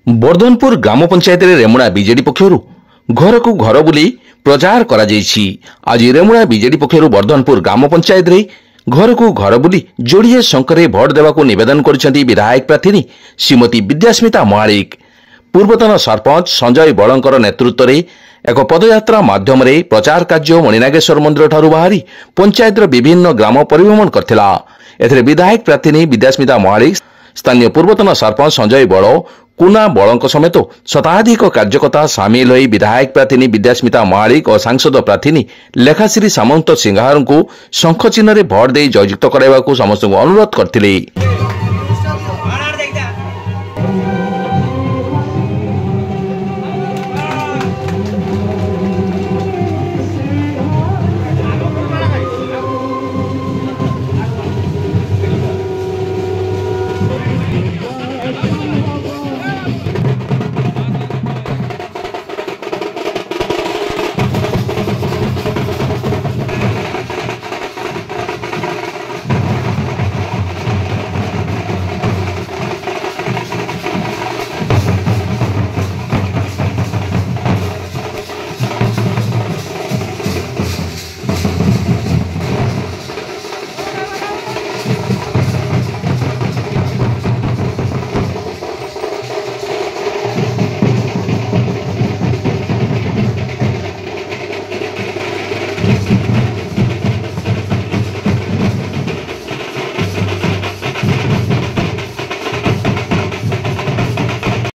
ବର୍ଦ୍ଧନପୁର ଗ୍ରାମ ପଞ୍ଚାୟତରେ ରେମୁଣା ବିଜେଡି ପକ୍ଷରୁ ଘରକୁ ଘର ବୁଲି ପ୍ରଚାର କରାଯାଇଛି। ଆଜି ରେମୁଣା ବିଜେଡି ପକ୍ଷରୁ ବର୍ଦ୍ଧନପୁର ଗ୍ରାମ ପଞ୍ଚାୟତରେ ଘରକୁ ଘର ବୁଲି ଯୋଡ଼ିଏ ଶଙ୍କରେ ଭୋଟ ଦେବାକୁ ନିବେଦନ କରିଛନ୍ତି ବିଧାୟକ ପ୍ରାର୍ଥିନୀ ଶ୍ରୀମତୀ ବିଦ୍ୟାସ୍ମିତା ମହାଳିକ। ପୂର୍ବତନ ସରପଞ୍ଚ ସଞ୍ଜୟ ବଳଙ୍କର ନେତୃତ୍ୱରେ ଏକ ପଦଯାତ୍ରା ମାଧ୍ୟମରେ ପ୍ରଚାର କାର୍ଯ୍ୟ ମଣିନାଗେଶ୍ୱର ମନ୍ଦିରଠାରୁ ବାହାରି ପଞ୍ଚାୟତର ବିଭିନ୍ନ ଗ୍ରାମ ପରିଭ୍ରମଣ କରିଥିଲା। ଏଥିରେ ବିଧାୟକ ପ୍ରାର୍ଥିନୀ ବିଦ୍ୟାସ୍ମିତା ମହାଳିକ, ସ୍ଥାନୀୟ ପୂର୍ବତନ ସରପଞ୍ଚ ସଞ୍ଜୟ ବଳ, କୁନା ବଳଙ୍କ ସମେତ ଶତାଧିକ କାର୍ଯ୍ୟକର୍ତ୍ତା ସାମିଲ ହୋଇ ବିଧାୟକ ପ୍ରାର୍ଥିନୀ ବିଦ୍ୟାସ୍ମିତା ମହାଳିକ ଓ ସାଂସଦ ପ୍ରାର୍ଥିନୀ ଲେଖାଶ୍ରୀ ସାମନ୍ତ ସିଂହାରଙ୍କୁ ଶଙ୍ଖ ଚିହ୍ନରେ ଭୋଟ ଦେଇ ଜୟଯୁକ୍ତ କରାଇବାକୁ ସମସ୍ତଙ୍କୁ ଅନୁରୋଧ କରିଥିଲେ।